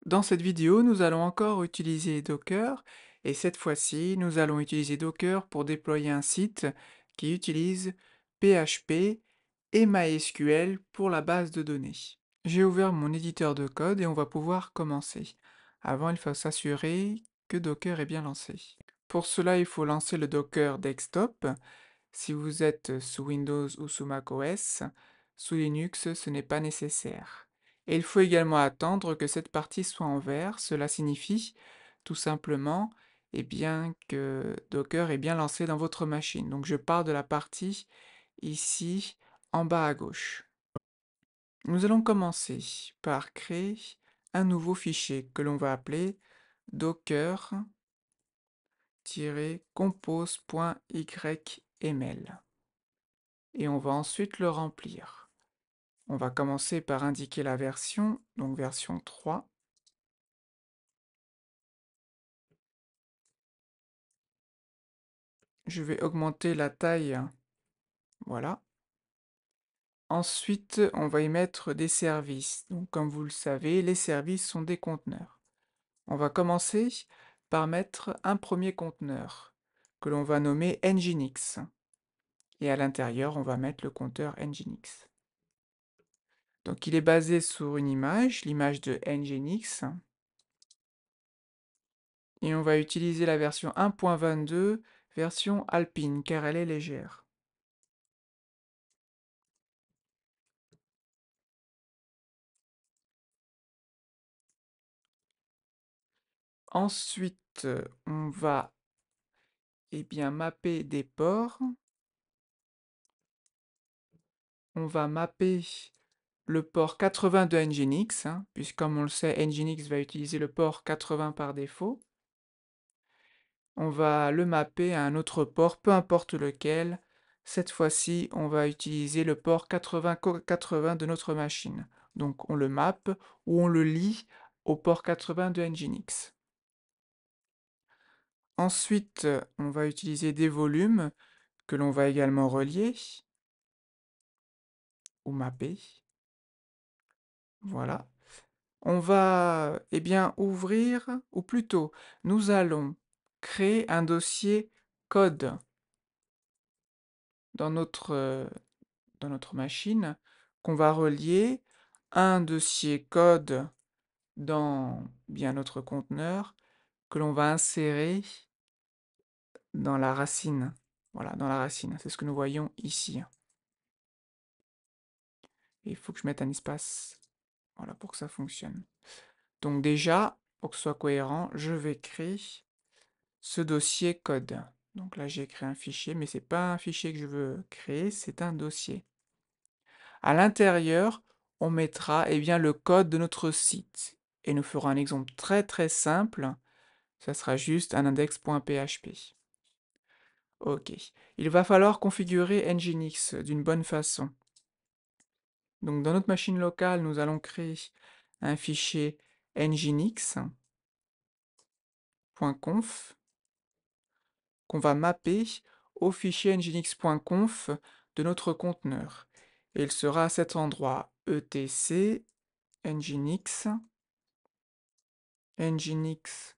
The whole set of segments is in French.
Dans cette vidéo, nous allons encore utiliser Docker et cette fois-ci, nous allons utiliser Docker pour déployer un site qui utilise PHP et MySQL pour la base de données. J'ai ouvert mon éditeur de code et on va pouvoir commencer. Avant, il faut s'assurer que Docker est bien lancé. Pour cela, il faut lancer le Docker Desktop. Si vous êtes sous Windows ou sous macOS, sous Linux, ce n'est pas nécessaire. Et il faut également attendre que cette partie soit en vert. Cela signifie tout simplement bien, que Docker est bien lancé dans votre machine. Donc je pars de la partie ici en bas à gauche. Nous allons commencer par créer un nouveau fichier que l'on va appeler docker-compose.yml. Et on va ensuite le remplir. On va commencer par indiquer la version, donc version 3. Je vais augmenter la taille, voilà. Ensuite, on va y mettre des services. Donc, comme vous le savez, les services sont des conteneurs. On va commencer par mettre un premier conteneur que l'on va nommer Nginx. Et à l'intérieur, on va mettre le compteur Nginx. Donc, il est basé sur une image, l'image de Nginx. Et on va utiliser la version 1.22, version alpine, car elle est légère. Ensuite, on va mapper des ports. On va mapper le port 80 de Nginx, puisque comme on le sait, Nginx va utiliser le port 80 par défaut. On va le mapper à un autre port, peu importe lequel. Cette fois-ci, on va utiliser le port 80 de notre machine. Donc on le mappe ou on le lie au port 80 de Nginx. Ensuite, on va utiliser des volumes que l'on va également relier ou mapper. Voilà. On va ouvrir, ou plutôt, nous allons créer un dossier code dans notre machine qu'on va relier à un dossier code dans notre conteneur que l'on va insérer dans la racine. Voilà, dans la racine. C'est ce que nous voyons ici. Et il faut que je mette un espace, voilà, pour que ça fonctionne. Donc déjà, pour que ce soit cohérent, je vais créer ce dossier code. Donc là, j'ai créé un fichier, mais c'est pas un fichier que je veux créer, c'est un dossier. À l'intérieur, on mettra le code de notre site. Et nous ferons un exemple très très simple. Ça sera juste un index.php. Ok. Il va falloir configurer Nginx d'une bonne façon. Donc dans notre machine locale, nous allons créer un fichier nginx.conf qu'on va mapper au fichier nginx.conf de notre conteneur. Et il sera à cet endroit etc nginx nginx.conf,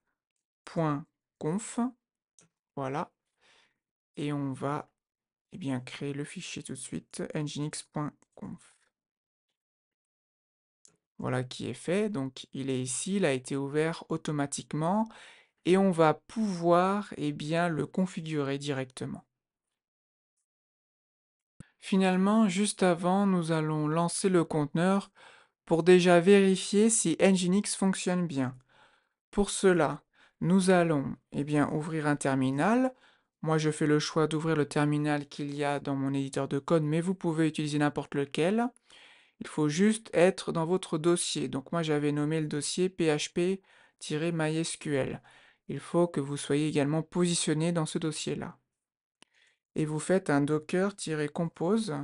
voilà, et on va créer le fichier tout de suite, nginx.conf. Voilà qui est fait, donc il est ici, il a été ouvert automatiquement, et on va pouvoir le configurer directement. Finalement, juste avant, nous allons lancer le conteneur pour déjà vérifier si Nginx fonctionne bien. Pour cela, nous allons ouvrir un terminal. Moi, je fais le choix d'ouvrir le terminal qu'il y a dans mon éditeur de code, mais vous pouvez utiliser n'importe lequel. Il faut juste être dans votre dossier. Donc moi, j'avais nommé le dossier php-mysql. Il faut que vous soyez également positionné dans ce dossier-là. Et vous faites un docker-compose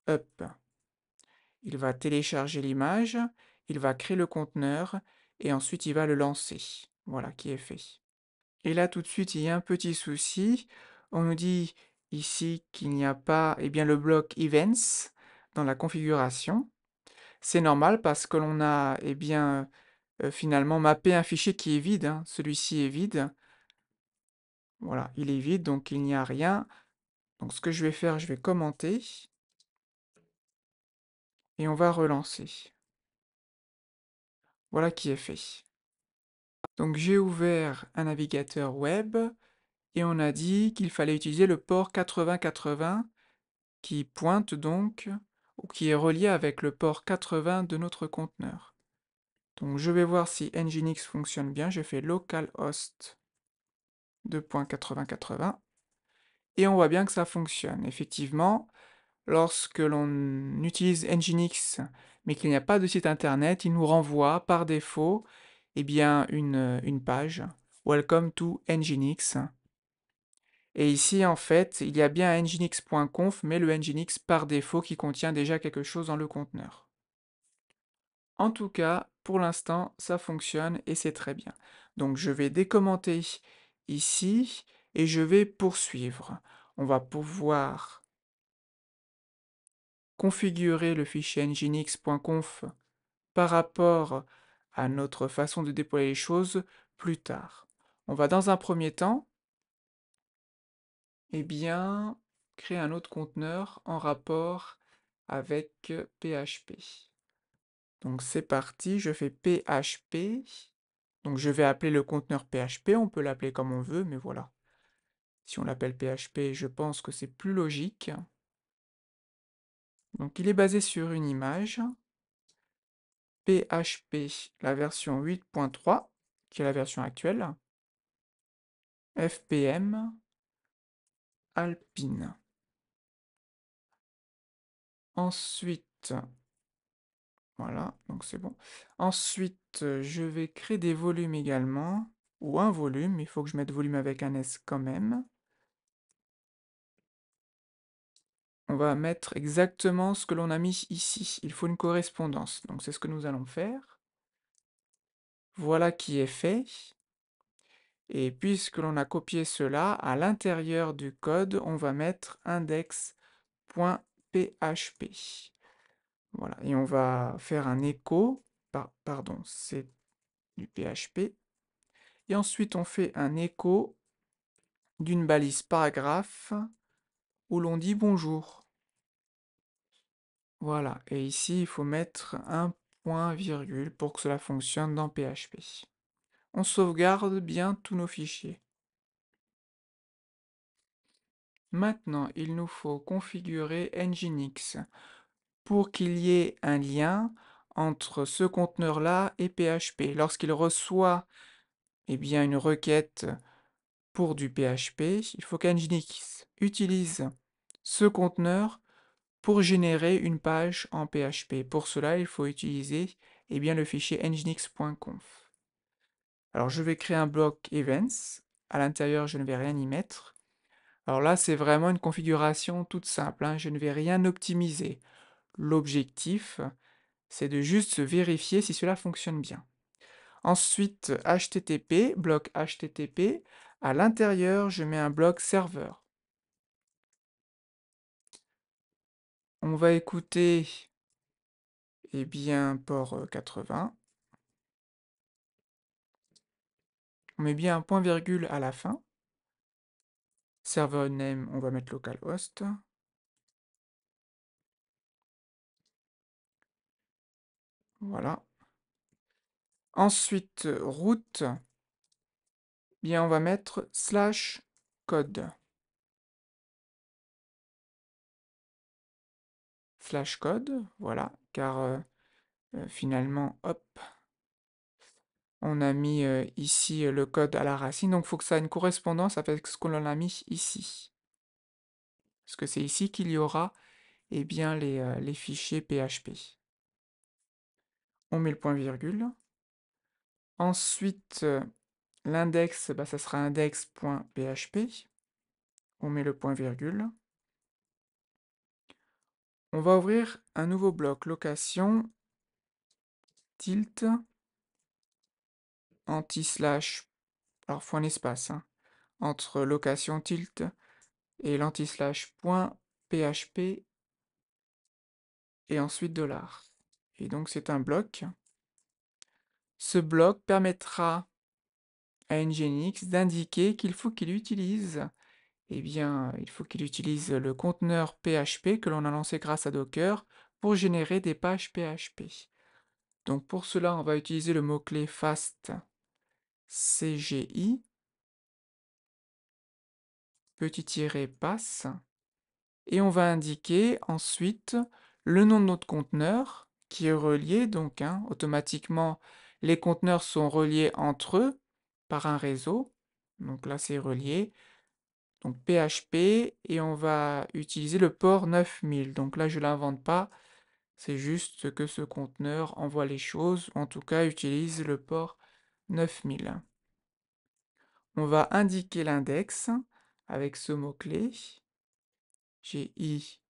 up. Il va télécharger l'image, il va créer le conteneur, et ensuite il va le lancer. Voilà qui est fait. Et là, tout de suite, il y a un petit souci. On nous dit ici qu'il n'y a pas le bloc events dans la configuration. C'est normal parce que l'on a finalement mapper un fichier qui est vide, hein. Celui-ci est vide. Voilà, il est vide, donc il n'y a rien. Donc ce que je vais faire, je vais commenter et on va relancer. Voilà qui est fait. Donc j'ai ouvert un navigateur web et on a dit qu'il fallait utiliser le port 8080 qui pointe donc, ou qui est relié avec le port 80 de notre conteneur. Donc je vais voir si Nginx fonctionne bien. Je fais localhost 2.8080 et on voit bien que ça fonctionne. Effectivement, lorsque l'on utilise Nginx mais qu'il n'y a pas de site internet, il nous renvoie par défaut eh bien, une page Welcome to Nginx. Et ici, en fait, il y a bien un nginx.conf, mais le nginx par défaut qui contient déjà quelque chose dans le conteneur. En tout cas, pour l'instant, ça fonctionne et c'est très bien. Donc je vais décommenter ici et je vais poursuivre. On va pouvoir configurer le fichier nginx.conf par rapport à notre façon de déployer les choses plus tard. On va dans un premier temps, eh bien, créer un autre conteneur en rapport avec PHP. Donc c'est parti, je fais PHP. Donc je vais appeler le conteneur PHP, on peut l'appeler comme on veut, mais voilà. Si on l'appelle PHP, je pense que c'est plus logique. Donc il est basé sur une image. PHP, la version 8.3, qui est la version actuelle. FPM, Alpine. Ensuite, voilà, donc c'est bon. Ensuite, je vais créer des volumes également, ou un volume, il faut que je mette volume avec un S quand même. On va mettre exactement ce que l'on a mis ici. Il faut une correspondance, donc c'est ce que nous allons faire. Voilà qui est fait. Et puisque l'on a copié cela, à l'intérieur du code, on va mettre index.php. Voilà, et on va faire un écho, pardon, c'est du PHP. Et ensuite, on fait un écho d'une balise paragraphe où l'on dit bonjour. Voilà, et ici, il faut mettre un point virgule pour que cela fonctionne dans PHP. On sauvegarde bien tous nos fichiers. Maintenant, il nous faut configurer Nginx pour qu'il y ait un lien entre ce conteneur-là et PHP. Lorsqu'il reçoit eh bien, une requête pour du PHP, il faut qu'Nginx utilise ce conteneur pour générer une page en PHP. Pour cela, il faut utiliser eh bien, le fichier nginx.conf. Alors, je vais créer un bloc events. À l'intérieur, je ne vais rien y mettre. Alors là, c'est vraiment une configuration toute simple, hein. Je ne vais rien optimiser. L'objectif, c'est de juste vérifier si cela fonctionne bien. Ensuite, HTTP, bloc HTTP. À l'intérieur, je mets un bloc serveur. On va écouter, eh bien, port 80. On met bien un point virgule à la fin. Server name, on va mettre localhost. Voilà. Ensuite, route, bien, on va mettre /code. /code, voilà, car finalement, hop, on a mis ici le code à la racine, donc il faut que ça ait une correspondance avec ce qu'on a mis ici. Parce que c'est ici qu'il y aura eh bien, les fichiers PHP. On met le point virgule. Ensuite, l'index, bah, ça sera index.php. On met le point virgule. On va ouvrir un nouveau bloc, location, tilt, anti-slash, alors faut un espace, hein, entre location tilt et l'anti-slash point PHP et ensuite $. Et donc c'est un bloc. Ce bloc permettra à Nginx d'indiquer qu'il faut qu'il utilise, eh bien, il faut qu'il utilise le conteneur PHP que l'on a lancé grâce à Docker pour générer des pages PHP. Donc pour cela, on va utiliser le mot-clé fast CGI, petit tiret pass, et on va indiquer ensuite le nom de notre conteneur qui est relié, donc automatiquement les conteneurs sont reliés entre eux par un réseau, donc là c'est relié, donc PHP, et on va utiliser le port 9000, donc là je ne l'invente pas, c'est juste que ce conteneur envoie les choses, en tout cas utilise le port 9000. On va indiquer l'index avec ce mot-clé, GI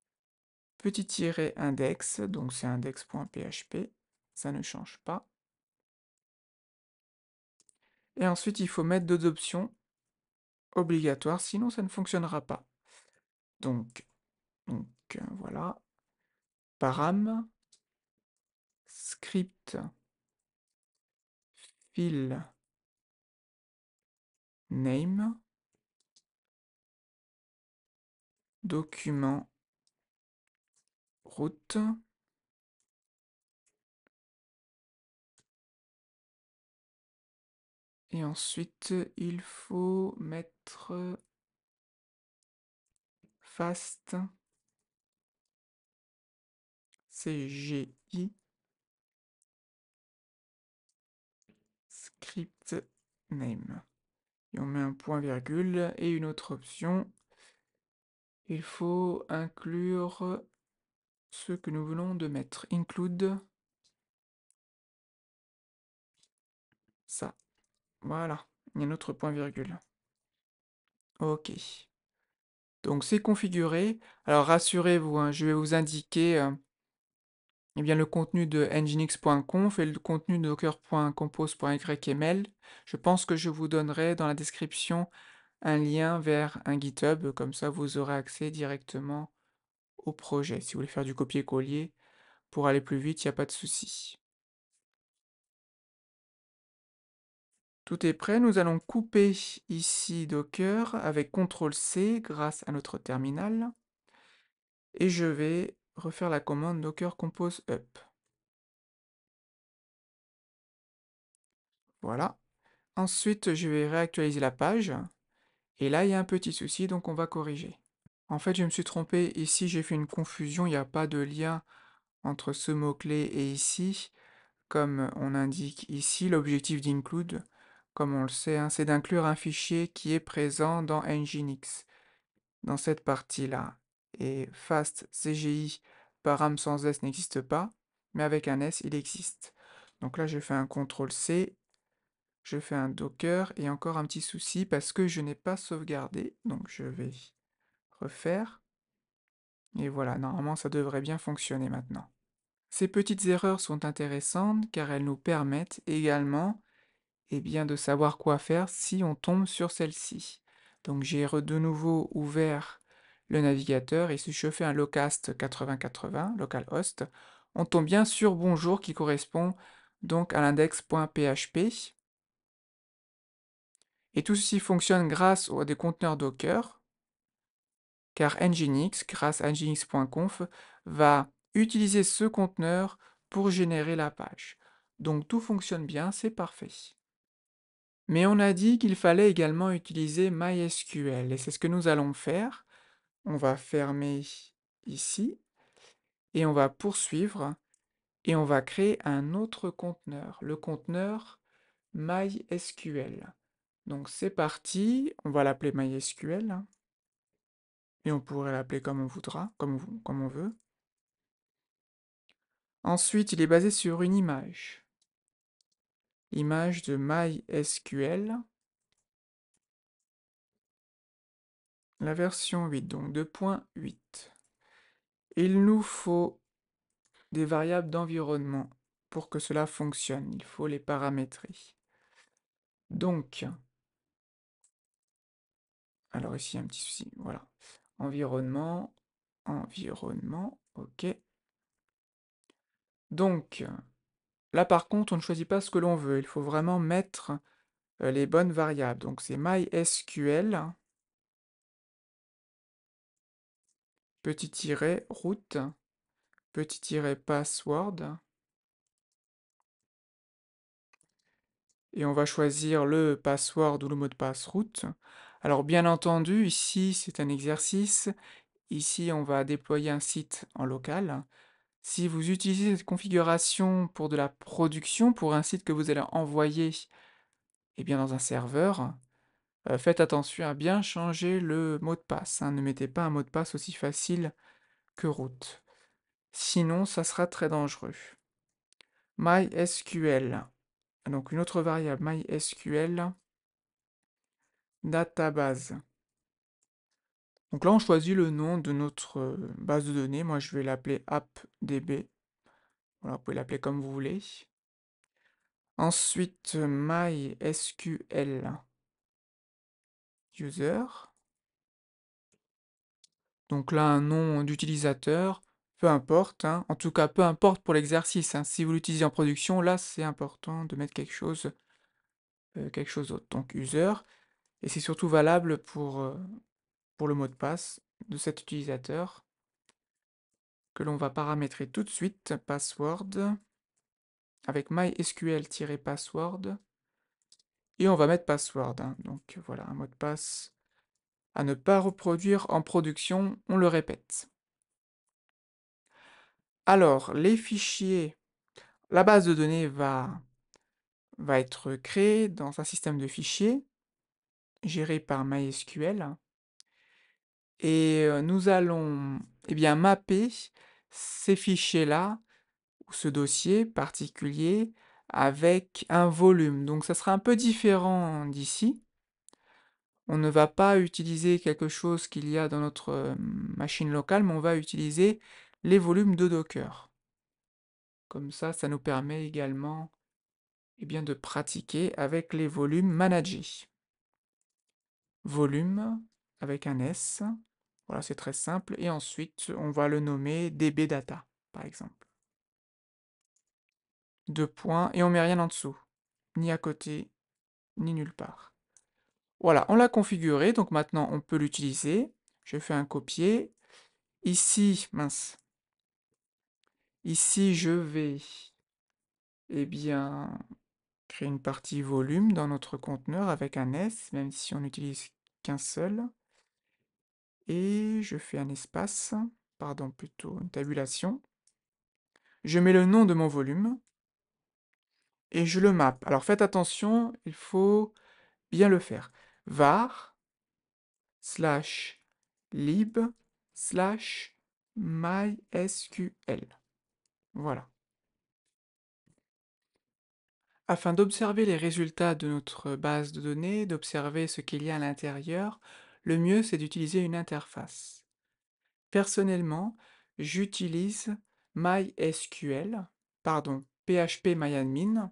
petit tiret index, donc c'est index.php, ça ne change pas. Et ensuite, il faut mettre deux options obligatoires, sinon ça ne fonctionnera pas. Donc, voilà, param, script, file, name, document, route, et ensuite, il faut mettre fast, CGI, script name. Et on met un point virgule et une autre option. Il faut inclure ce que nous venons de mettre. Include ça. Voilà. Il y a un autre point virgule. Ok. Donc c'est configuré. Alors rassurez-vous, je vais vous indiquer eh bien, le contenu de nginx.conf et le contenu de docker.compose.yml. Je pense que je vous donnerai dans la description un lien vers un GitHub, comme ça vous aurez accès directement au projet. Si vous voulez faire du copier-coller, pour aller plus vite, il n'y a pas de souci. Tout est prêt, nous allons couper ici Docker avec CTRL-C grâce à notre terminal. Et je vais refaire la commande Docker Compose Up. Voilà. Ensuite, je vais réactualiser la page. Et là, il y a un petit souci, donc on va corriger. En fait, je me suis trompé. Ici, j'ai fait une confusion. Il n'y a pas de lien entre ce mot-clé et ici. Comme on indique ici, l'objectif d'include, comme on le sait, c'est d'inclure un fichier qui est présent dans Nginx, dans cette partie-là. Et fast CGI param sans S n'existe pas, mais avec un S, il existe. Donc là, je fais un CTRL-C, je fais un Docker, et encore un petit souci parce que je n'ai pas sauvegardé. Donc je vais refaire. Et voilà, normalement, ça devrait bien fonctionner maintenant. Ces petites erreurs sont intéressantes car elles nous permettent également de savoir quoi faire si on tombe sur celle-ci. Donc j'ai de nouveau ouvert le navigateur et si je fais un locast 8080, localhost, on tombe bien sur bonjour qui correspond donc à l'index.php. Et tout ceci fonctionne grâce à des conteneurs Docker, car Nginx, grâce à nginx.conf, va utiliser ce conteneur pour générer la page. Donc tout fonctionne bien, c'est parfait. Mais on a dit qu'il fallait également utiliser MySQL, et c'est ce que nous allons faire. On va fermer ici, et on va poursuivre, et on va créer un autre conteneur, le conteneur MySQL. Donc c'est parti, on va l'appeler MySQL, et on pourrait l'appeler comme on voudra, comme on veut. Ensuite, il est basé sur une image. Image de MySQL, la version 8, donc 2.8. Il nous faut des variables d'environnement pour que cela fonctionne. Il faut les paramétrer. Donc, alors ici, un petit souci, voilà. Environnement, ok. Donc, Là, par contre, on ne choisit pas ce que l'on veut. Il faut vraiment mettre les bonnes variables. Donc, c'est MySQL, petit tiret, root, petit tiret, password. Et on va choisir le password ou le mot de passe root. Alors, bien entendu, ici, c'est un exercice. Ici, on va déployer un site en local. Si vous utilisez cette configuration pour de la production, pour un site que vous allez envoyer bien, dans un serveur, faites attention à bien changer le mot de passe, hein. Ne mettez pas un mot de passe aussi facile que root. Sinon, ça sera très dangereux. MySQL. Donc une autre variable, MySQL database. Donc là, on choisit le nom de notre base de données. Moi, je vais l'appeler appdb. Voilà, vous pouvez l'appeler comme vous voulez. Ensuite, MySQL user. Donc là, un nom d'utilisateur, peu importe, hein. En tout cas, peu importe pour l'exercice, hein. Si vous l'utilisez en production, là, c'est important de mettre quelque chose d'autre. Donc user, et c'est surtout valable pour le mot de passe de cet utilisateur que l'on va paramétrer tout de suite, password, avec mysql-password, et on va mettre password, hein. Donc voilà, un mot de passe à ne pas reproduire en production, on le répète. Alors, les fichiers, la base de données va être créée dans un système de fichiers géré par MySQL, et nous allons mapper ces fichiers-là, ou ce dossier particulier, avec un volume. Donc ça sera un peu différent d'ici. On ne va pas utiliser quelque chose qu'il y a dans notre machine locale, mais on va utiliser les volumes de Docker. Comme ça nous permet également de pratiquer avec les volumes managés. Volume avec un S, voilà, c'est très simple, et ensuite on va le nommer dbdata, par exemple. Deux points, et on met rien en dessous, ni à côté, ni nulle part. Voilà, on l'a configuré, donc maintenant on peut l'utiliser. Je fais un copier. Ici, mince, ici je vais créer une partie volume dans notre conteneur avec un S, même si on n'utilise qu'un seul. Et je fais un espace, pardon, plutôt une tabulation. Je mets le nom de mon volume et je le map. Alors faites attention, il faut bien le faire. Var slash lib slash mysql. Voilà. Afin d'observer les résultats de notre base de données, d'observer ce qu'il y a à l'intérieur, le mieux c'est d'utiliser une interface. Personnellement, j'utilise PHP-MyAdmin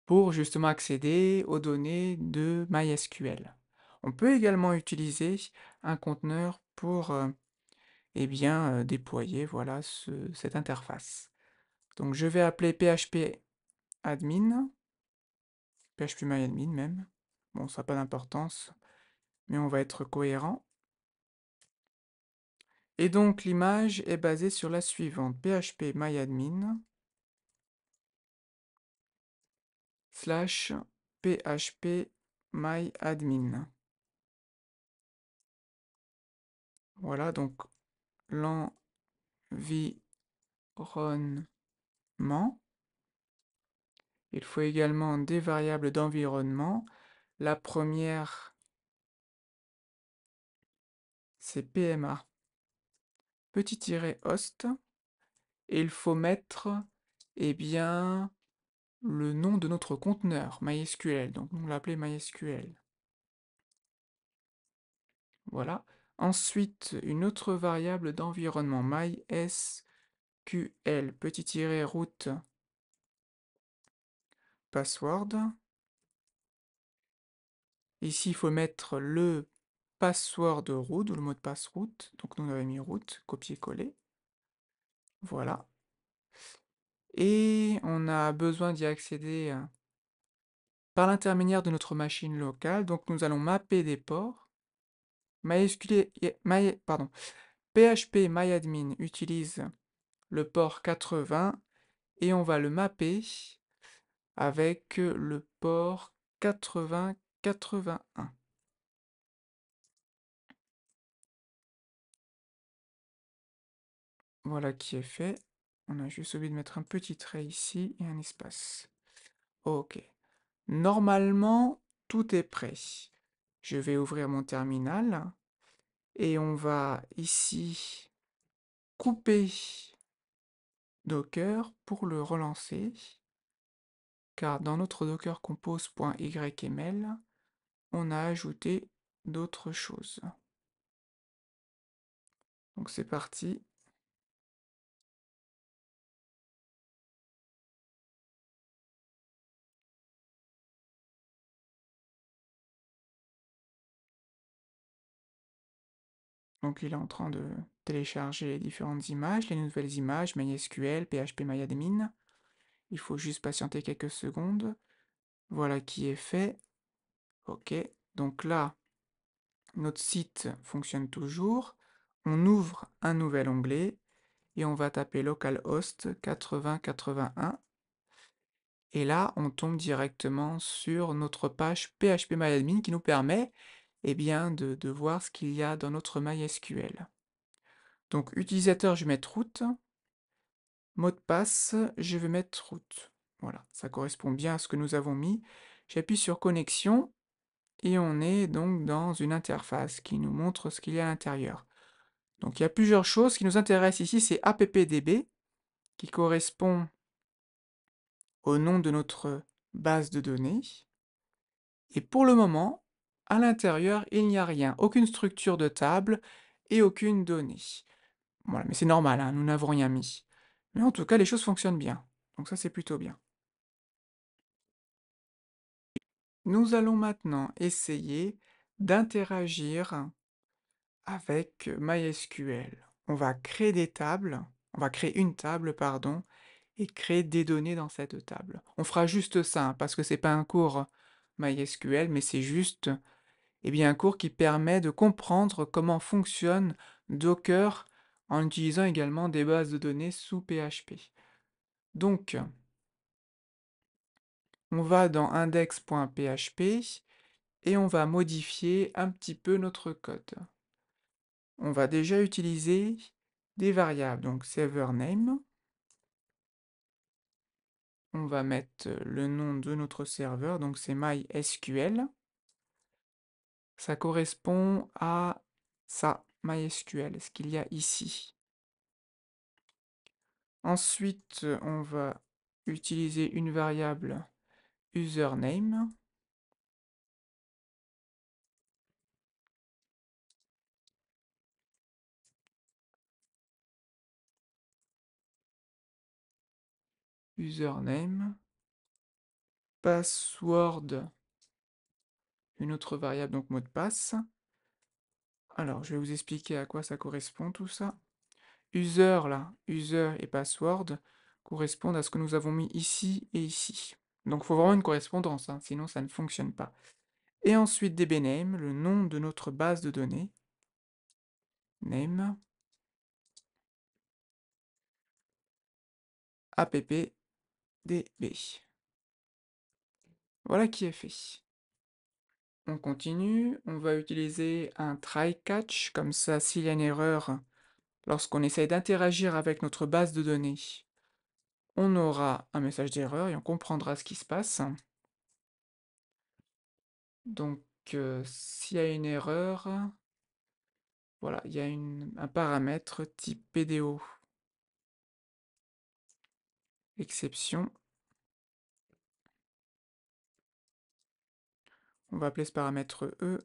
pour justement accéder aux données de MySQL. On peut également utiliser un conteneur pour déployer voilà, cette interface. Donc je vais appeler PHP-admin, PHP-MyAdmin même. Bon, ça n'a pas d'importance, mais on va être cohérent. Et donc l'image est basée sur la suivante, php-myadmin slash php-myadmin. Voilà, donc l'environnement. Il faut également des variables d'environnement. La première, c'est PMA, petit-host. Et il faut mettre, le nom de notre conteneur, MySQL. Donc, on l'appelait MySQL. Voilà. Ensuite, une autre variable d'environnement, MySQL, petit-root, password. Ici, il faut mettre le password root, ou le mot de passe root. Donc, nous, on avait mis root, copier-coller. Voilà. et on a besoin d'y accéder par l'intermédiaire de notre machine locale. Donc nous allons mapper des ports. PHP MyAdmin utilise le port 80 et on va le mapper avec le port 8081. Voilà qui est fait. On a juste oublié de mettre un petit trait ici et un espace. Ok. Normalement, tout est prêt. Je vais ouvrir mon terminal et on va ici couper Docker pour le relancer, car dans notre docker compose.yml, on a ajouté d'autres choses. Donc c'est parti. Donc il est en train de télécharger les différentes images, les nouvelles images, MySQL, PHP MyAdmin. Il faut juste patienter quelques secondes. Voilà qui est fait. Ok, donc là, notre site fonctionne toujours. On ouvre un nouvel onglet et on va taper localhost 8081. Et là, on tombe directement sur notre page PHP qui nous permet bien, de voir ce qu'il y a dans notre MySQL. Donc, utilisateur, je vais mettre root. Mot de passe, je vais mettre root. Voilà, ça correspond bien à ce que nous avons mis. J'appuie sur connexion et on est donc dans une interface qui nous montre ce qu'il y a à l'intérieur. Donc, il y a plusieurs choses. Ce qui nous intéresse ici, c'est appdb, qui correspond au nom de notre base de données. Et pour le moment, à l'intérieur, il n'y a rien, aucune structure de table et aucune donnée. Voilà, mais c'est normal, hein, nous n'avons rien mis. Mais en tout cas, les choses fonctionnent bien. Donc ça, c'est plutôt bien. Nous allons maintenant essayer d'interagir avec MySQL. On va créer des tables, on va créer une table, pardon, et créer des données dans cette table. On fera juste ça, hein, parce que c'est pas un cours MySQL, mais c'est juste un cours qui permet de comprendre comment fonctionne Docker en utilisant également des bases de données sous PHP. Donc, on va dans index.php et on va modifier un petit peu notre code. On va déjà utiliser des variables, donc server name. On va mettre le nom de notre serveur, donc c'est MySQL. Ça correspond à ça, MySQL, ce qu'il y a ici. Ensuite, on va utiliser une variable username. Username. Password. Une autre variable, donc mot de passe. Alors, je vais vous expliquer à quoi ça correspond tout ça. User, là, user et password correspondent à ce que nous avons mis ici et ici. Donc, il faut vraiment une correspondance, hein, sinon ça ne fonctionne pas. Et ensuite, dbname, le nom de notre base de données. Name. Appdb. Voilà qui est fait. On continue, on va utiliser un try-catch, comme ça s'il y a une erreur, lorsqu'on essaye d'interagir avec notre base de données, on aura un message d'erreur et on comprendra ce qui se passe. Donc s'il y a une erreur, voilà, il y a un paramètre type PDO. Exception. On va appeler ce paramètre E.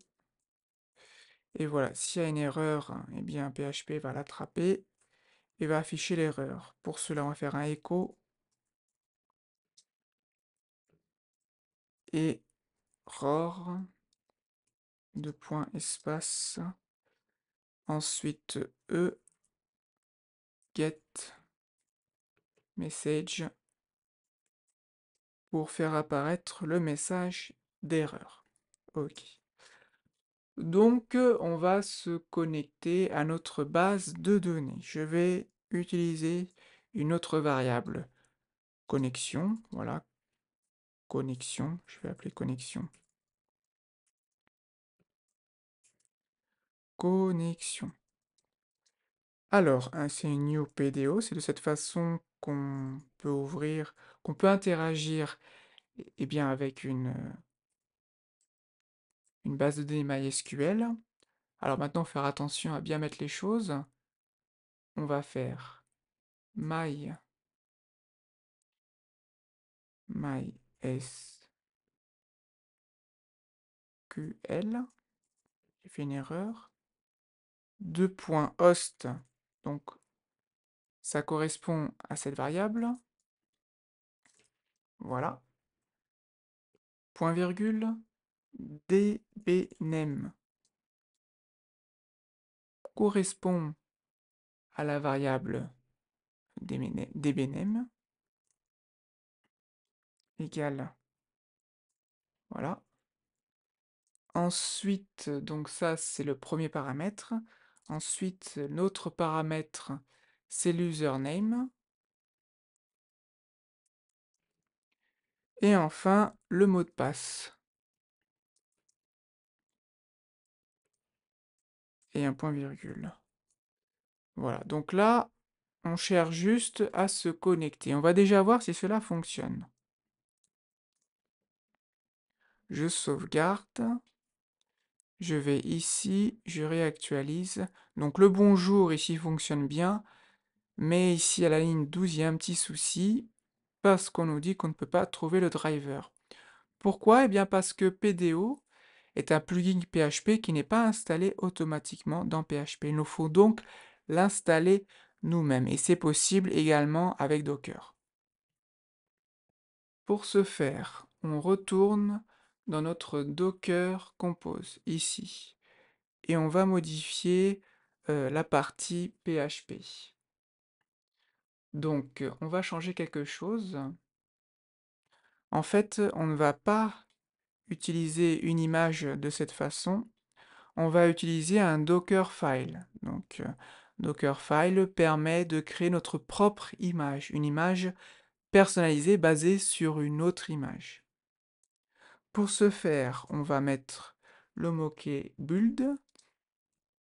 Et voilà, s'il y a une erreur, PHP va l'attraper et va afficher l'erreur. Pour cela, on va faire un echo error, deux points, espace, ensuite E, get message pour faire apparaître le message d'erreur. OK. Donc, on va se connecter à notre base de données. Je vais utiliser une autre variable, connexion, voilà, connexion, je vais appeler connexion. Connexion. Alors, c'est une new PDO, c'est de cette façon qu'on peut ouvrir, qu'on peut interagir bien, avec une base de données MySQL. Alors maintenant, faire attention à bien mettre les choses. On va faire MySQL. J'ai fait une erreur. 2.host, donc ça correspond à cette variable. Voilà. Point virgule. dbname correspond à la variable dbname égale, voilà. Ensuite, donc ça c'est le premier paramètre. Ensuite, l'autre paramètre, c'est l'username. Et enfin, le mot de passe. Et un point virgule. Voilà, donc là, on cherche juste à se connecter. On va déjà voir si cela fonctionne. Je sauvegarde. Je vais ici, je réactualise. Donc le bonjour ici fonctionne bien. Mais ici à la ligne 12, il y a un petit souci. Parce qu'on nous dit qu'on ne peut pas trouver le driver. Pourquoi? Eh bien parce que PDO est un plugin PHP qui n'est pas installé automatiquement dans PHP. Il nous faut donc l'installer nous-mêmes. Et c'est possible également avec Docker. Pour ce faire, on retourne dans notre Docker Compose, ici. Et on va modifier la partie PHP. Donc, on va changer quelque chose. En fait, on ne va pas utiliser une image de cette façon. On va utiliser un Dockerfile. Donc, Dockerfile permet de créer notre propre image, une image personnalisée basée sur une autre image. Pour ce faire, on va mettre le mot-clé build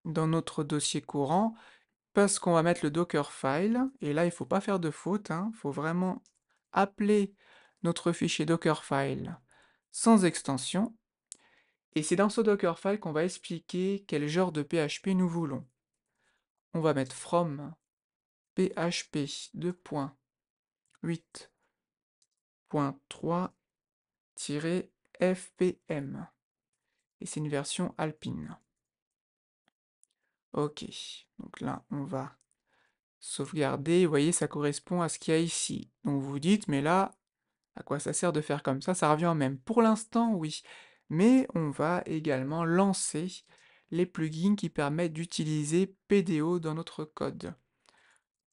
dans notre dossier courant parce qu'on va mettre le Dockerfile. Et là, il ne faut pas faire de faute. Il faut vraiment appeler notre fichier Dockerfile sans extension. Et c'est dans ce Dockerfile qu'on va expliquer quel genre de PHP nous voulons. On va mettre from PHP 2.8.3-fpm. Et c'est une version alpine. Ok, donc là, on va sauvegarder. Vous voyez, ça correspond à ce qu'il y a ici. Donc vous vous dites, mais là, à quoi ça sert de faire comme ça? Ça revient au même. Pour l'instant, oui. Mais on va également lancer les plugins qui permettent d'utiliser PDO dans notre code.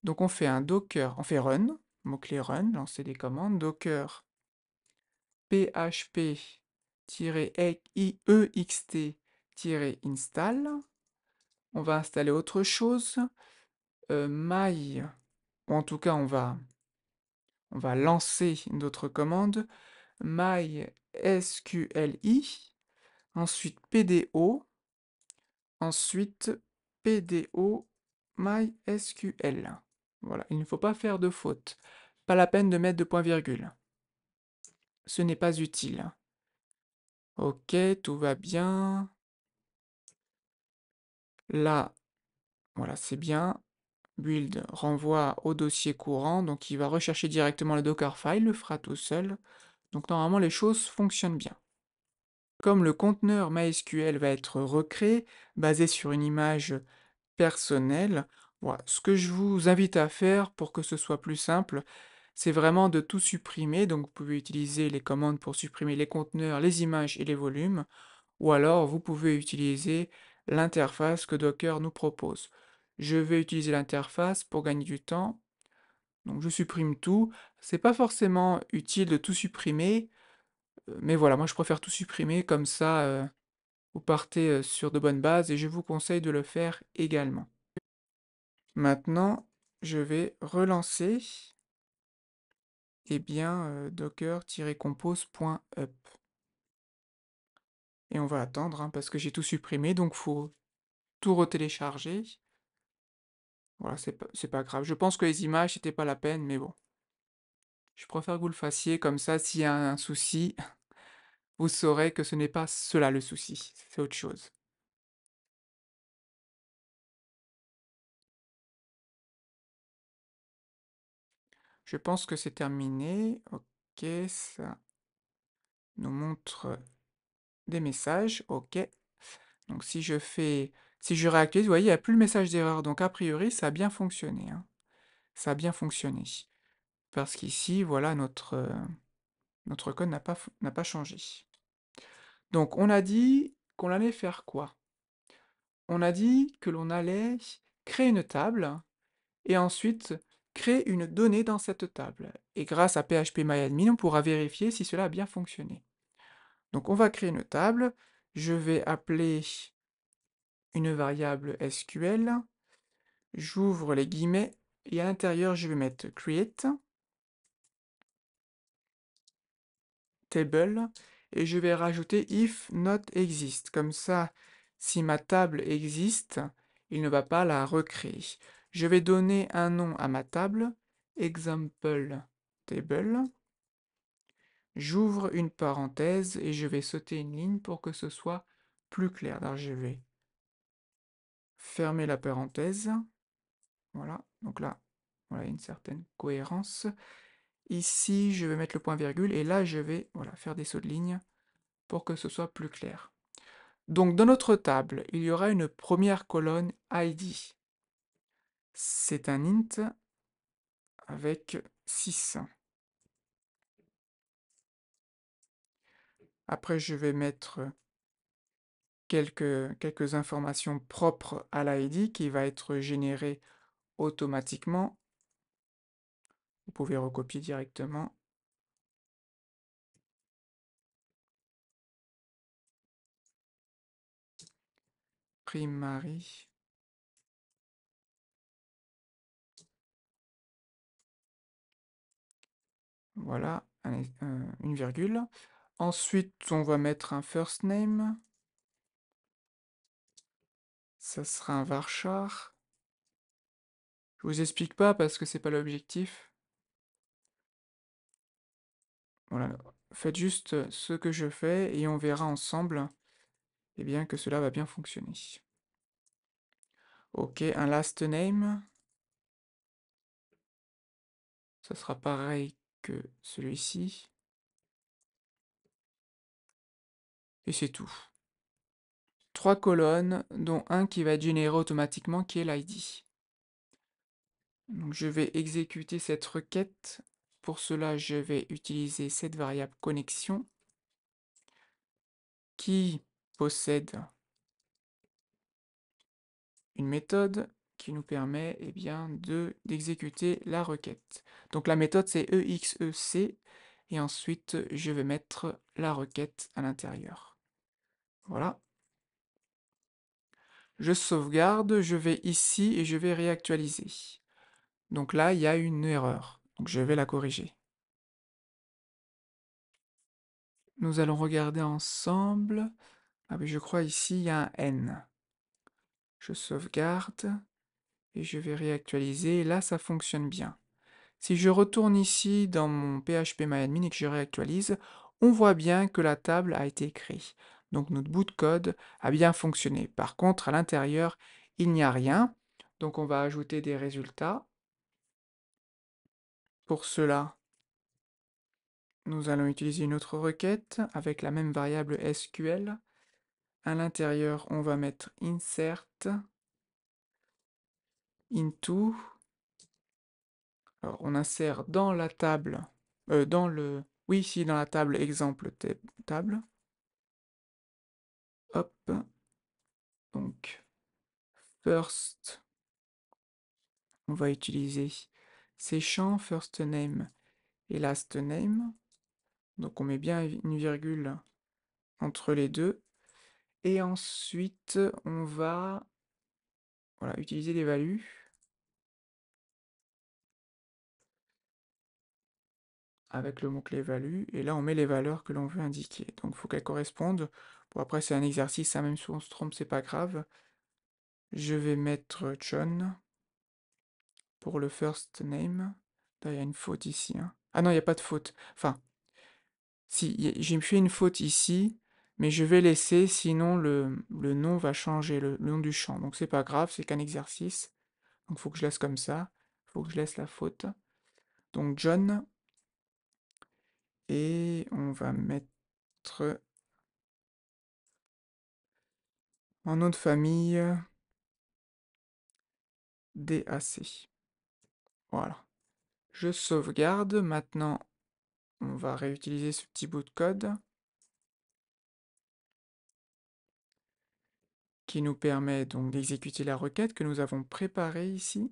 Donc on fait un docker, on fait run, mot-clé run, lancer des commandes, docker php-ext-install. On va installer autre chose, my, ou en tout cas on va lancer d'autres commandes, mysqli, ensuite pdo, ensuite pdo mysql. Voilà, il ne faut pas faire de faute. Pas la peine de mettre de point-virgule. Ce n'est pas utile. Ok, tout va bien. Là, voilà, c'est bien. Build renvoie au dossier courant, donc il va rechercher directement le Dockerfile, le fera tout seul. Donc normalement, les choses fonctionnent bien. Comme le conteneur MySQL va être recréé, basé sur une image personnelle, voilà, ce que je vous invite à faire pour que ce soit plus simple, c'est vraiment de tout supprimer. Donc vous pouvez utiliser les commandes pour supprimer les conteneurs, les images et les volumes, ou alors vous pouvez utiliser l'interface que Docker nous propose. Je vais utiliser l'interface pour gagner du temps. Donc je supprime tout. C'est pas forcément utile de tout supprimer, mais voilà, moi je préfère tout supprimer, comme ça vous partez sur de bonnes bases et je vous conseille de le faire également. Maintenant, je vais relancer docker-compose.up. Et on va attendre, hein, parce que j'ai tout supprimé, donc faut tout retélécharger. Voilà, c'est pas grave. Je pense que les images, c'était pas la peine, mais bon. Je préfère que vous le fassiez, comme ça, s'il y a un souci, vous saurez que ce n'est pas cela le souci, c'est autre chose. Je pense que c'est terminé. Ok, ça nous montre des messages. Ok. Donc si je réactualise, vous voyez, il n'y a plus le message d'erreur. Donc a priori, ça a bien fonctionné, hein. Ça a bien fonctionné. Parce qu'ici, voilà, notre code n'a pas changé. Donc on a dit qu'on allait faire quoi? On a dit que l'on allait créer une table et ensuite créer une donnée dans cette table. Et grâce à phpMyAdmin, on pourra vérifier si cela a bien fonctionné. Donc on va créer une table. Je vais appeler une variable SQL. J'ouvre les guillemets et à l'intérieur, je vais mettre create table et je vais rajouter if not exist. Comme ça, si ma table existe, il ne va pas la recréer. Je vais donner un nom à ma table, example table. J'ouvre une parenthèse et je vais sauter une ligne pour que ce soit plus clair. Alors je vais fermer la parenthèse. Voilà, donc là, voilà une certaine cohérence. Ici, je vais mettre le point virgule et là, je vais voilà, faire des sauts de ligne pour que ce soit plus clair. Donc dans notre table, il y aura une première colonne ID. C'est un int avec 6. Après, je vais mettre quelques informations propres à l'ID qui va être générée automatiquement. Vous pouvez recopier directement. Primary. Voilà, une virgule. Ensuite, on va mettre un first name. Ça sera un varchar. Je vous explique pas parce que c'est pas l'objectif. Voilà, faites juste ce que je fais et on verra ensemble eh bien, que cela va bien fonctionner. Ok, un last name. Ça sera pareil que celui-ci. Et c'est tout. 3 colonnes, dont un qui va être généré automatiquement, qui est l'ID. Donc je vais exécuter cette requête. Pour cela, je vais utiliser cette variable connexion qui possède une méthode qui nous permet eh bien, d'exécuter la requête. Donc la méthode c'est exec et ensuite je vais mettre la requête à l'intérieur. Voilà. Je sauvegarde, je vais ici et je vais réactualiser. Donc là, il y a une erreur. Donc je vais la corriger. Nous allons regarder ensemble. Ah oui, je crois ici, il y a un N. Je sauvegarde et je vais réactualiser. Là, ça fonctionne bien. Si je retourne ici dans mon phpMyAdmin et que je réactualise, on voit bien que la table a été créée. Donc notre bout de code a bien fonctionné. Par contre, à l'intérieur, il n'y a rien. Donc on va ajouter des résultats. Pour cela, nous allons utiliser une autre requête avec la même variable SQL. À l'intérieur, on va mettre insert into. Alors, on insère dans la table, oui, ici dans la table exemple table. Hop, donc first, on va utiliser ces champs first name et last name. Donc on met bien une virgule entre les deux. Et ensuite, on va voilà, utiliser les values. Avec le mot-clé value, et là on met les valeurs que l'on veut indiquer. Donc il faut qu'elles correspondent. Bon, après c'est un exercice, hein, même si on se trompe, c'est pas grave. Je vais mettre John pour le first name. Là, il y a une faute ici, hein. Ah non, il n'y a pas de faute. Enfin, si, j'ai fait une faute ici, mais je vais laisser, sinon le nom va changer, le nom du champ. Donc c'est pas grave, c'est qu'un exercice. Donc il faut que je laisse comme ça. Il faut que je laisse la faute. Donc John, et on va mettre en nom de famille DAC. Voilà. Je sauvegarde. Maintenant, on va réutiliser ce petit bout de code qui nous permet donc d'exécuter la requête que nous avons préparée ici.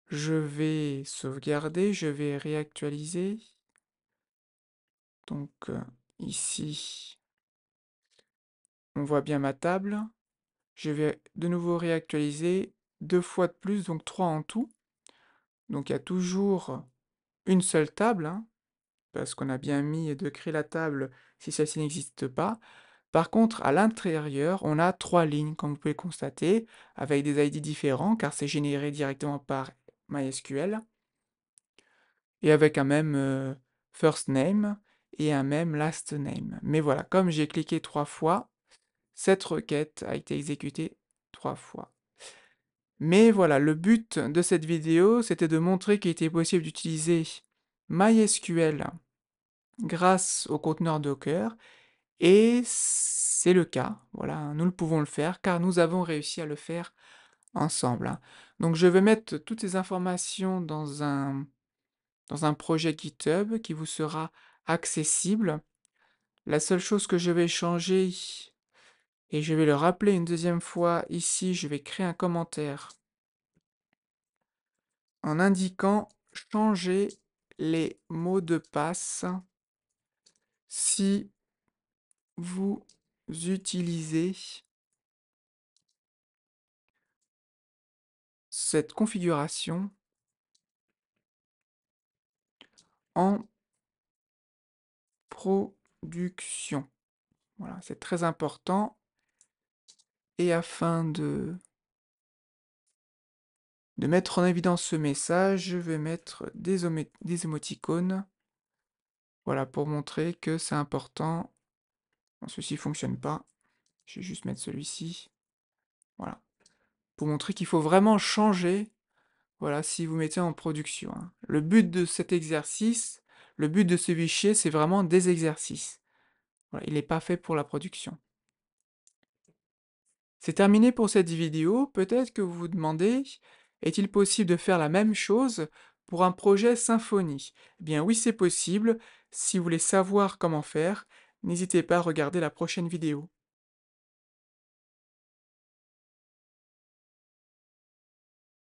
Je vais sauvegarder, je vais réactualiser. Donc ici, on voit bien ma table. Je vais de nouveau réactualiser 2 fois de plus, donc 3 en tout. Donc il y a toujours une seule table, hein, parce qu'on a bien mis de créer la table si celle-ci n'existe pas. Par contre, à l'intérieur, on a 3 lignes, comme vous pouvez le constater, avec des ID différents, car c'est généré directement par MySQL, et avec un même first name et un même last name. Mais voilà, comme j'ai cliqué 3 fois, cette requête a été exécutée 3 fois. Mais voilà, le but de cette vidéo, c'était de montrer qu'il était possible d'utiliser MySQL grâce au conteneur Docker, et c'est le cas, voilà, nous le pouvons le faire, car nous avons réussi à le faire ensemble, hein. Donc je vais mettre toutes ces informations dans un projet GitHub qui vous sera accessible. La seule chose que je vais changer, et je vais le rappeler une deuxième fois ici, je vais créer un commentaire en indiquant changer les mots de passe si vous utilisez cette configuration en production. Voilà, c'est très important. Et afin de mettre en évidence ce message, je vais mettre des émoticônes. Voilà, pour montrer que c'est important. Bon, ceci ne fonctionne pas. Je vais juste mettre celui-ci. Voilà. Pour montrer qu'il faut vraiment changer, voilà, si vous mettez en production, hein. Le but de cet exercice, le but de ce fichier, c'est vraiment des exercices. Voilà, il n'est pas fait pour la production. C'est terminé pour cette vidéo. Peut-être que vous vous demandez, est-il possible de faire la même chose pour un projet Symfony? Eh bien oui, c'est possible. Si vous voulez savoir comment faire, n'hésitez pas à regarder la prochaine vidéo.